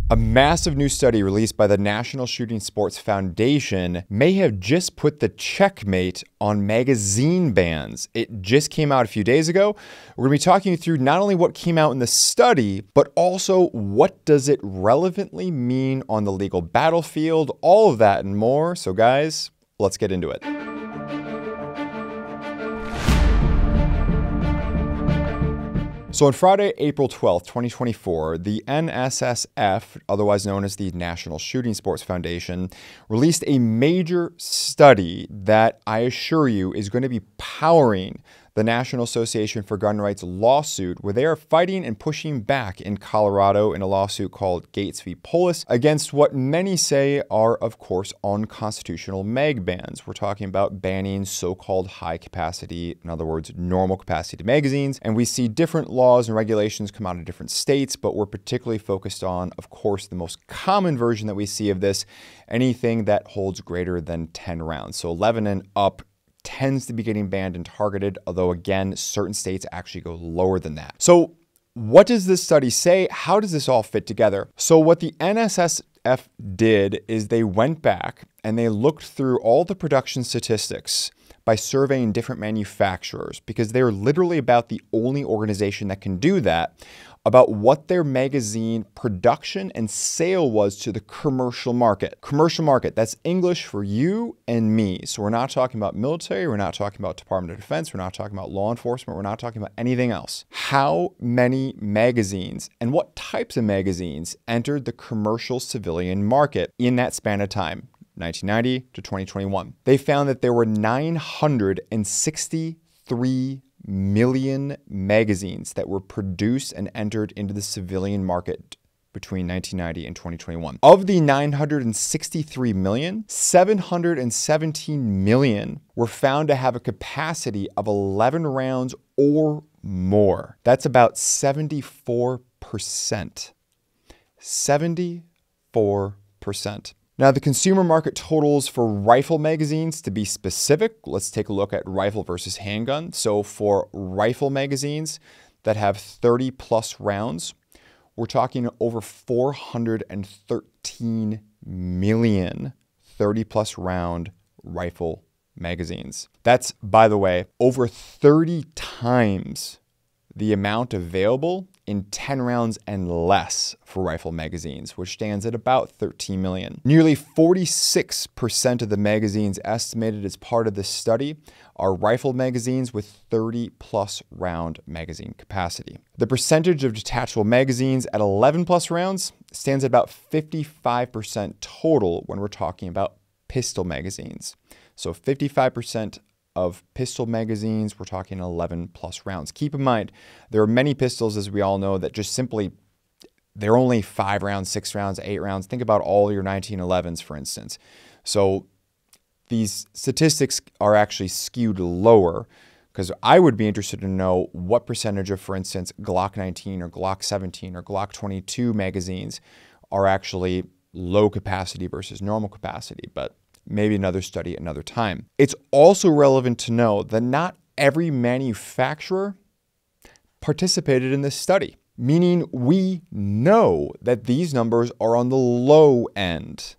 A massive new study released by the National Shooting Sports Foundation may have just put the checkmate on magazine bans. It just came out a few days ago. We're going to be talking you through not only what came out in the study, but also what does it relevantly mean on the legal battlefield, all of that and more. So guys, let's get into it. So on Friday, April 12th, 2024, the NSSF, otherwise known as the National Shooting Sports Foundation, released a major study that I assure you is going to be powering the National Association for Gun Rights lawsuit, where they are fighting and pushing back in Colorado in a lawsuit called Gates v. Polis against what many say are, of course, unconstitutional mag bans. We're talking about banning so-called high capacity, in other words, normal capacity magazines. And we see different laws and regulations come out of different states, but we're particularly focused on, of course, the most common version that we see of this, anything that holds greater than 10 rounds. So 11 and up tends to be getting banned and targeted, although again, certain states actually go lower than that. So what does this study say? How does this all fit together? So what the NSSF did is they went back and they looked through all the production statistics by surveying different manufacturers, because they're literally about the only organization that can do that, about what their magazine production and sale was to the commercial market. Commercial market, that's English for you and me. So we're not talking about military, we're not talking about Department of Defense, we're not talking about law enforcement, we're not talking about anything else. How many magazines and what types of magazines entered the commercial civilian market in that span of time, 1990 to 2021? They found that there were 963 million magazines that were produced and entered into the civilian market between 1990 and 2021. Of the 963 million, 717 million were found to have a capacity of 11 rounds or more. That's about 74%. 74%. Now, the consumer market totals for rifle magazines, to be specific, let's take a look at rifle versus handgun. So for rifle magazines that have 30 plus rounds, we're talking over 413 million 30 plus round rifle magazines. That's, by the way, over 30 times the amount available in 10 rounds and less for rifle magazines, which stands at about 13 million. Nearly 46% of the magazines estimated as part of this study are rifle magazines with 30 plus round magazine capacity. The percentage of detachable magazines at 11 plus rounds stands at about 55% total when we're talking about pistol magazines. So 55% of pistol magazines, we're talking 11 plus rounds. Keep in mind, there are many pistols, as we all know, that just simply, they're only 5 rounds, 6 rounds, 8 rounds. Think about all your 1911s, for instance. So these statistics are actually skewed lower, because I would be interested to know what percentage of, for instance, Glock 19 or Glock 17 or Glock 22 magazines are actually low capacity versus normal capacity. But maybe another study another time. It's also relevant to know that not every manufacturer participated in this study, meaning we know that these numbers are on the low end.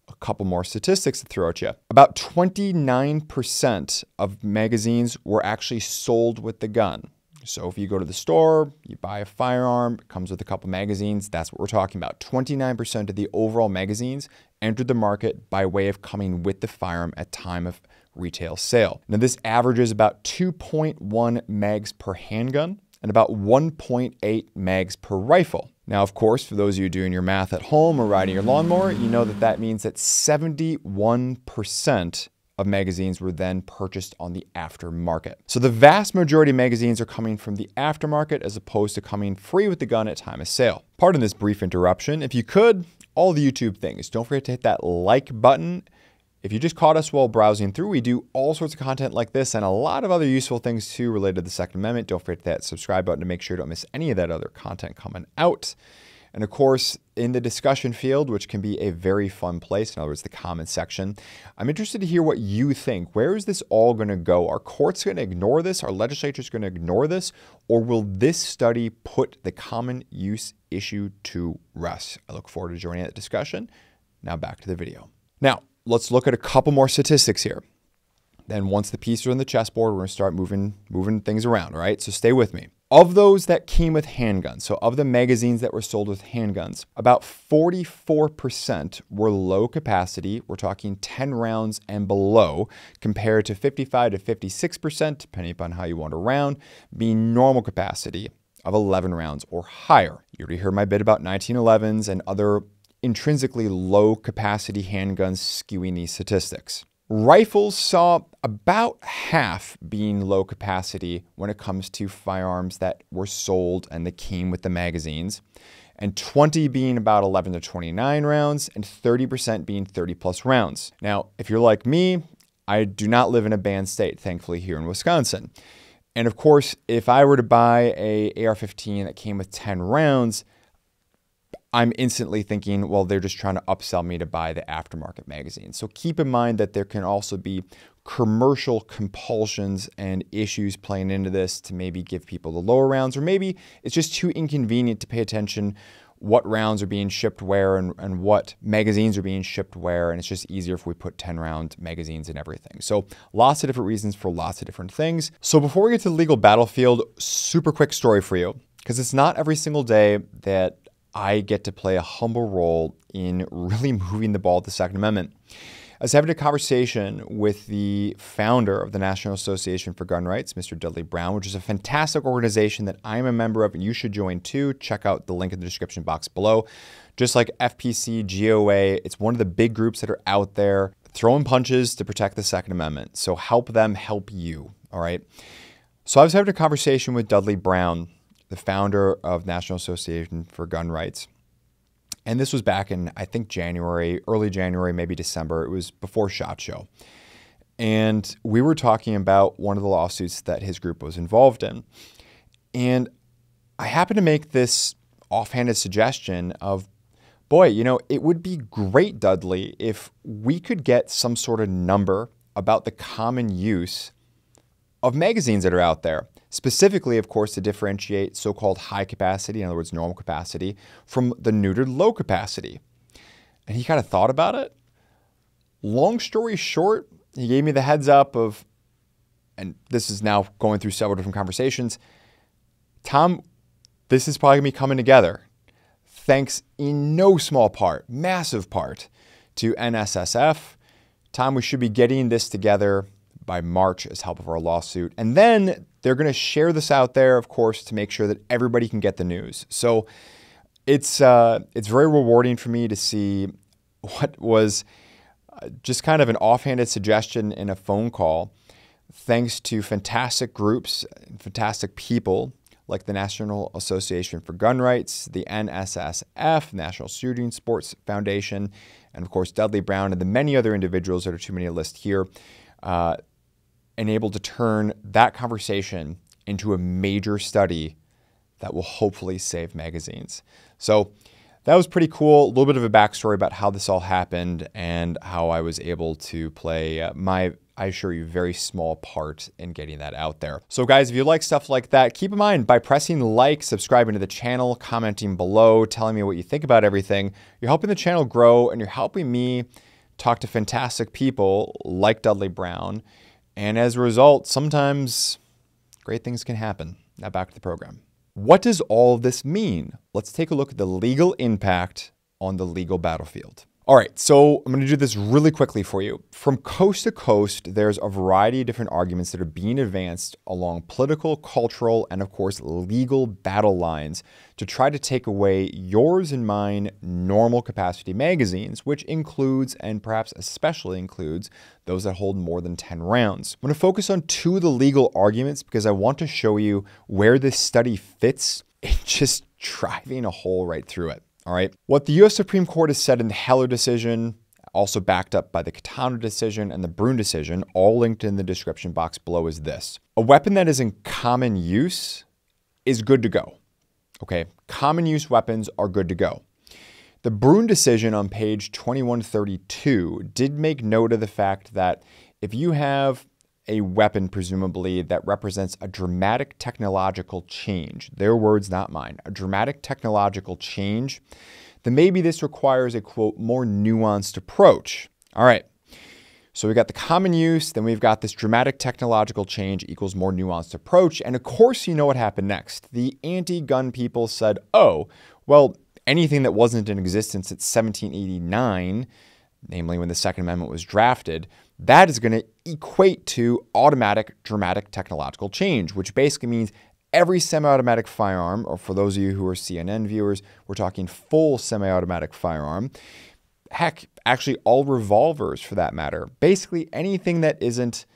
A couple more statistics to throw at you. About 29% of magazines were actually sold with the gun. So if you go to the store, you buy a firearm, it comes with a couple magazines, that's what we're talking about. 29% of the overall magazines entered the market by way of coming with the firearm at time of retail sale. Now this averages about 2.1 mags per handgun and about 1.8 mags per rifle. Now, of course, for those of you doing your math at home or riding your lawnmower, you know that that means that 71% of magazines were then purchased on the aftermarket. So the vast majority of magazines are coming from the aftermarket as opposed to coming free with the gun at time of sale. Pardon this brief interruption. If you could, all the YouTube things, don't forget to hit that like button. If you just caught us while browsing through, we do all sorts of content like this and a lot of other useful things too related to the Second Amendment. Don't forget to hit that subscribe button to make sure you don't miss any of that other content coming out. And of course, in the discussion field, which can be a very fun place, in other words, the comment section, I'm interested to hear what you think. Where is this all going to go? Are courts going to ignore this? Are legislatures going to ignore this? Or will this study put the common use issue to rest? I look forward to joining that discussion. Now back to the video. Now, let's look at a couple more statistics here. Then once the pieces are on the chessboard, we're going to start moving things around, all right? So stay with me. Of those that came with handguns, so of the magazines that were sold with handguns, about 44% were low capacity. We're talking 10 rounds and below, compared to 55 to 56%, depending upon how you want to round, being normal capacity of 11 rounds or higher. You already heard my bit about 1911s and other intrinsically low capacity handguns skewing these statistics. Rifles saw about half being low capacity when it comes to firearms that were sold and that came with the magazines, and 20 being about 11 to 29 rounds and 30% being 30 plus rounds. Now, if you're like me, I do not live in a banned state, thankfully, here in Wisconsin. And of course, if I were to buy a AR-15 that came with 10 rounds, I'm instantly thinking, well, they're just trying to upsell me to buy the aftermarket magazine. So keep in mind that there can also be commercial compulsions and issues playing into this to maybe give people the lower rounds, or maybe it's just too inconvenient to pay attention what rounds are being shipped where and what magazines are being shipped where, and it's just easier if we put 10-round magazines in everything. So lots of different reasons for lots of different things. So before we get to the legal battlefield, super quick story for you, because it's not every single day that I get to play a humble role in really moving the ball at the Second Amendment. I was having a conversation with the founder of the National Association for Gun Rights, Mr. Dudley Bruen, which is a fantastic organization that I'm a member of and you should join too. Check out the link in the description box below. Just like FPC, GOA, it's one of the big groups that are out there throwing punches to protect the Second Amendment. So help them help you, all right? So I was having a conversation with Dudley Bruen, the founder of National Association for Gun Rights. And this was back in, I think, January, early January, maybe December. It was before SHOT Show. And we were talking about one of the lawsuits that his group was involved in. And I happened to make this offhanded suggestion of, boy, you know, it would be great, Dudley, if we could get some sort of number about the common use of magazines that are out there. Specifically, of course, to differentiate so-called high capacity, in other words, normal capacity, from the neutered low capacity. And he kind of thought about it. Long story short, he gave me the heads up of, and this is now going through several different conversations, Tom, this is probably going to be coming together. Thanks in no small part, massive part, to NSSF. Tom, we should be getting this together by March as help of our lawsuit. And then they're going to share this out there, of course, to make sure that everybody can get the news. So it's very rewarding for me to see what was just kind of an offhanded suggestion in a phone call, thanks to fantastic groups and fantastic people like the National Association for Gun Rights, the NSSF, National Shooting Sports Foundation, and of course, Dudley Bruen and the many other individuals that are too many to list here, and able to turn that conversation into a major study that will hopefully save magazines. So that was pretty cool. A little bit of a backstory about how this all happened and how I was able to play my, I assure you, very small part in getting that out there. So guys, if you like stuff like that, keep in mind by pressing like, subscribing to the channel, commenting below, telling me what you think about everything, you're helping the channel grow and you're helping me talk to fantastic people like Dudley Bruen. And as a result, sometimes great things can happen. Now back to the program. What does all of this mean? Let's take a look at the legal impact on the legal battlefield. All right, so I'm going to do this really quickly for you. From coast to coast, there's a variety of different arguments that are being advanced along political, cultural, and of course, legal battle lines to try to take away yours and mine normal capacity magazines, which includes, and perhaps especially includes, those that hold more than 10 rounds. I'm going to focus on two of the legal arguments because I want to show you where this study fits in just driving a hole right through it. All right. What the U.S. Supreme Court has said in the Heller decision, also backed up by the Caetano decision and the Bruen decision, all linked in the description box below, is this. A weapon that is in common use is good to go. Okay, common use weapons are good to go. The Bruen decision on page 2132 did make note of the fact that if you have a weapon, presumably, that represents a dramatic technological change, their words, not mine, a dramatic technological change, then maybe this requires a, quote, more nuanced approach. All right, so we got the common use, then we've got this dramatic technological change equals more nuanced approach, and of course you know what happened next. The anti-gun people said, oh, well, anything that wasn't in existence at 1789, namely when the Second Amendment was drafted, that is going to equate to automatic dramatic technological change, which basically means every semi-automatic firearm, or for those of you who are CNN viewers, we're talking full semi-automatic firearm. Heck, actually all revolvers for that matter. Basically anything that isn't,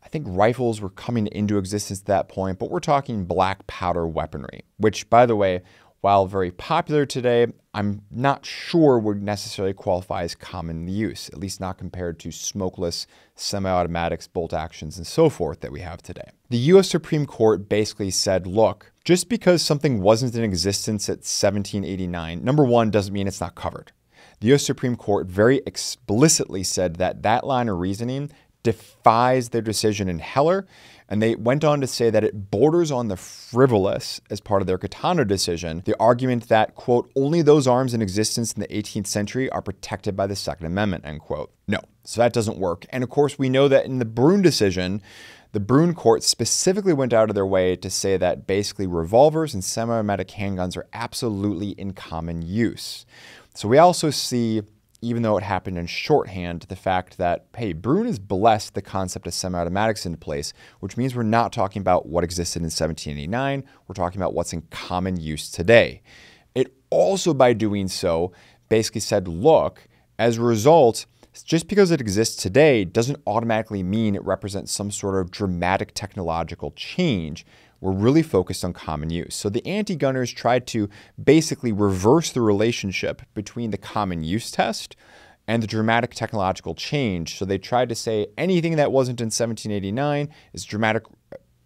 I think rifles were coming into existence at that point, but we're talking black powder weaponry, which, by the way, while very popular today, I'm not sure would necessarily qualify as common use, at least not compared to smokeless semi-automatics, bolt actions, and so forth that we have today. The U.S. Supreme Court basically said, look, just because something wasn't in existence at 1789, number one, doesn't mean it's not covered. The U.S. Supreme Court very explicitly said that that line of reasoning defies their decision in Heller, and they went on to say that it borders on the frivolous as part of their Caetano decision, the argument that, quote, only those arms in existence in the 18th century are protected by the Second Amendment, end quote. No, so that doesn't work. And of course, we know that in the Bruen decision, the Bruen court specifically went out of their way to say that basically revolvers and semi-automatic handguns are absolutely in common use. So we also see, even though it happened in shorthand, the fact that, hey, Bruen has blessed the concept of semi-automatics into place, which means we're not talking about what existed in 1789, we're talking about what's in common use today. It also, by doing so, basically said, look, as a result, just because it exists today doesn't automatically mean it represents some sort of dramatic technological change. We're really focused on common use. So the anti-gunners tried to basically reverse the relationship between the common use test and the dramatic technological change. So they tried to say anything that wasn't in 1789 is dramatic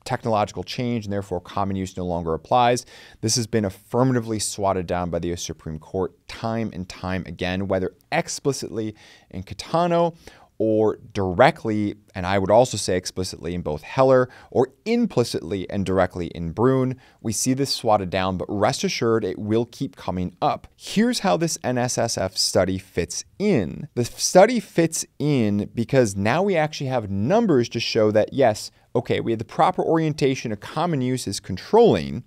technological change, and therefore common use no longer applies. This has been affirmatively swatted down by the U.S. Supreme Court time and time again, whether explicitly in Caetano or directly, and I would also say explicitly in both Heller, or implicitly and directly in Bruen. We see this swatted down, but rest assured it will keep coming up. Here's how this NSSF study fits in. The study fits in because now we actually have numbers to show that, yes, okay, we have the proper orientation of common use is controlling,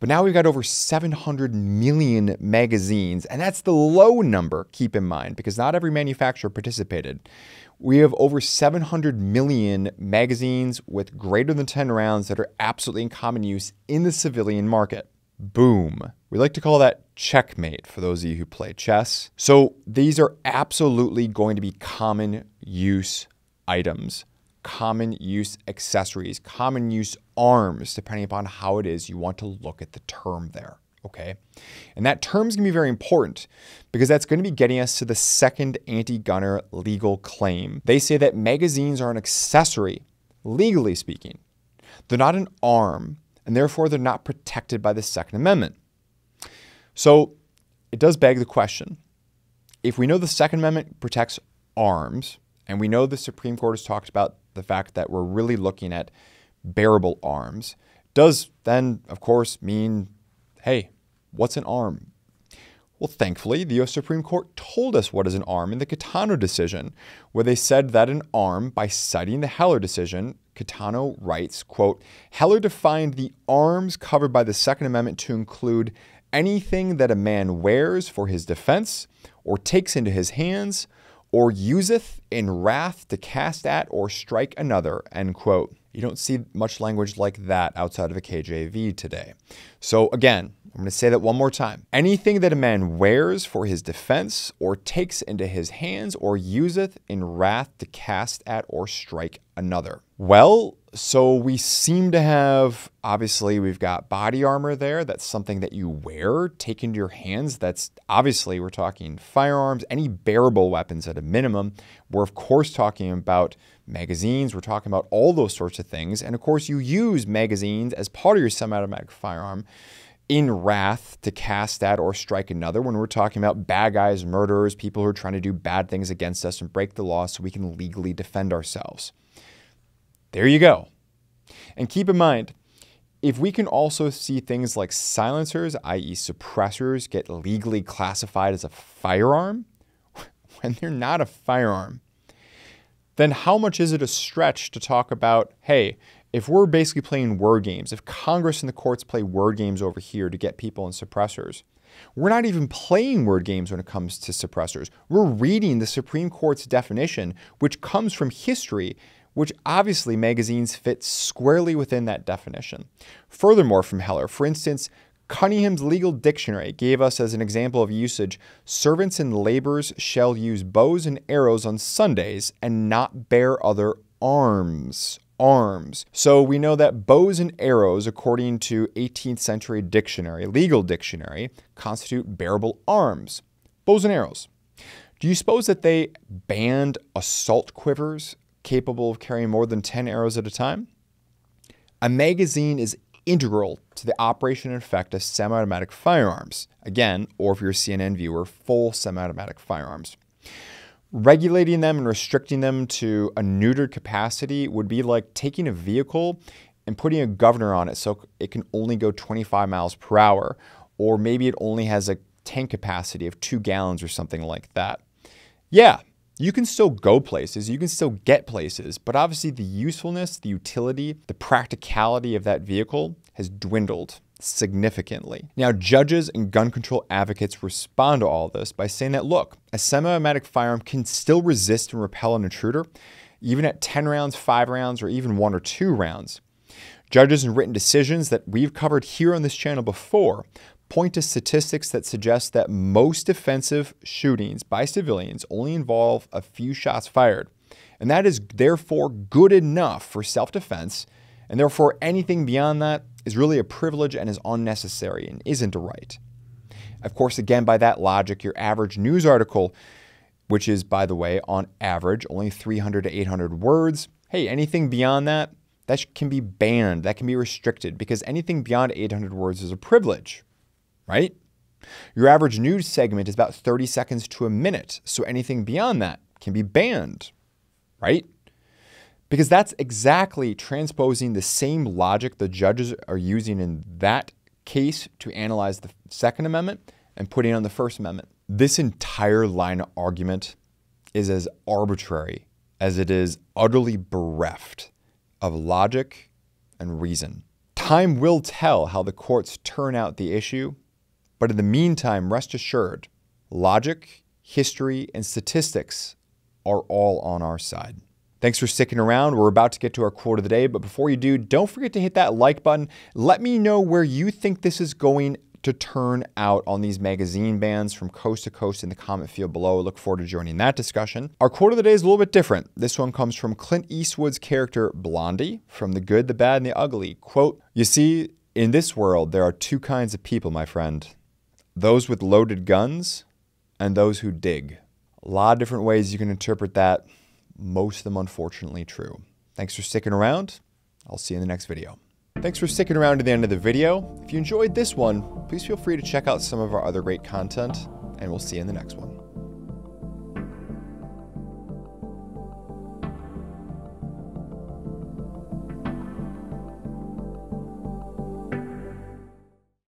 but now we've got over 700 million magazines, and that's the low number, keep in mind, because not every manufacturer participated. We have over 700 million magazines with greater than 10 rounds that are absolutely in common use in the civilian market. Boom. We like to call that checkmate for those of you who play chess. So these are absolutely going to be common use items, common use accessories, common use arms, depending upon how it is you want to look at the term there, okay? And that term is going to be very important because that's going to be getting us to the second anti-gunner legal claim. They say that magazines are an accessory, legally speaking. They're not an arm, and therefore they're not protected by the Second Amendment. So it does beg the question, if we know the Second Amendment protects arms, and we know the Supreme Court has talked about the fact that we're really looking at bearable arms, does then, of course, mean, hey, what's an arm? Well, thankfully, the U.S. Supreme Court told us what is an arm in the Caetano decision, where they said that an arm, by citing the Heller decision, Caetano writes, quote, Heller defined the arms covered by the Second Amendment to include anything that a man wears for his defense or takes into his hands or useth in wrath to cast at or strike another, end quote. You don't see much language like that outside of a KJV today. So again, I'm going to say that one more time. Anything that a man wears for his defense or takes into his hands or useth in wrath to cast at or strike another. Well, so we seem to have, obviously, we've got body armor there. That's something that you wear, take into your hands. That's obviously, we're talking firearms, any bearable weapons at a minimum. We're, of course, talking about magazines. We're talking about all those sorts of things. And, of course, you use magazines as part of your semi-automatic firearm in wrath to cast at or strike another when we're talking about bad guys, murderers, people who are trying to do bad things against us and break the law so we can legally defend ourselves. There you go. And keep in mind, if we can also see things like silencers, i.e. suppressors, get legally classified as a firearm when they're not a firearm, then how much is it a stretch to talk about, hey, if we're basically playing word games, if Congress and the courts play word games over here to get people in suppressors, we're not even playing word games when it comes to suppressors. We're reading the Supreme Court's definition, which comes from history, which obviously magazines fit squarely within that definition. Furthermore, from Heller, for instance, Cunningham's Legal Dictionary gave us as an example of usage, servants and laborers shall use bows and arrows on Sundays and not bear other arms. So we know that bows and arrows, according to 18th century dictionary, legal dictionary, constitute bearable arms. Bows and arrows. Do you suppose that they banned assault quivers capable of carrying more than 10 arrows at a time? A magazine is integral to the operation and effect of semi-automatic firearms. Again, or if you're a CNN viewer, full semi-automatic firearms. Regulating them and restricting them to a neutered capacity would be like taking a vehicle and putting a governor on it so it can only go 25 miles per hour, or maybe it only has a tank capacity of 2 gallons or something like that. Yeah, you can still go places, you can still get places, but obviously the usefulness, the utility, the practicality of that vehicle has dwindled significantly. Now, judges and gun control advocates respond to all this by saying that, look, a semi-automatic firearm can still resist and repel an intruder, even at 10 rounds, 5 rounds, or even 1 or 2 rounds. Judges in written decisions that we've covered here on this channel before point to statistics that suggest that most offensive shootings by civilians only involve a few shots fired, and that is therefore good enough for self-defense, and therefore anything beyond that is really a privilege and is unnecessary and isn't a right. Of course, again, by that logic, your average news article, which is, by the way, on average, only 300 to 800 words, hey, anything beyond that, that can be banned, that can be restricted, because anything beyond 800 words is a privilege, right? Your average news segment is about 30 seconds to a minute, so anything beyond that can be banned, right? Because that's exactly transposing the same logic the judges are using in that case to analyze the Second Amendment and putting on the First Amendment. This entire line of argument is as arbitrary as it is utterly bereft of logic and reason. Time will tell how the courts turn out the issue, but in the meantime, rest assured, logic, history, and statistics are all on our side. Thanks for sticking around. We're about to get to our quote of the day, but before you do, don't forget to hit that like button. Let me know where you think this is going to turn out on these magazine bans from coast to coast in the comment field below. I look forward to joining that discussion. Our quote of the day is a little bit different. This one comes from Clint Eastwood's character Blondie from The Good, the Bad, and the Ugly. Quote, "You see, in this world, there are 2 kinds of people, my friend. Those with loaded guns and those who dig." A lot of different ways you can interpret that. Most of them, unfortunately, true. Thanks for sticking around. I'll see you in the next video. Thanks for sticking around to the end of the video. If you enjoyed this one, please feel free to check out some of our other great content, and we'll see you in the next one.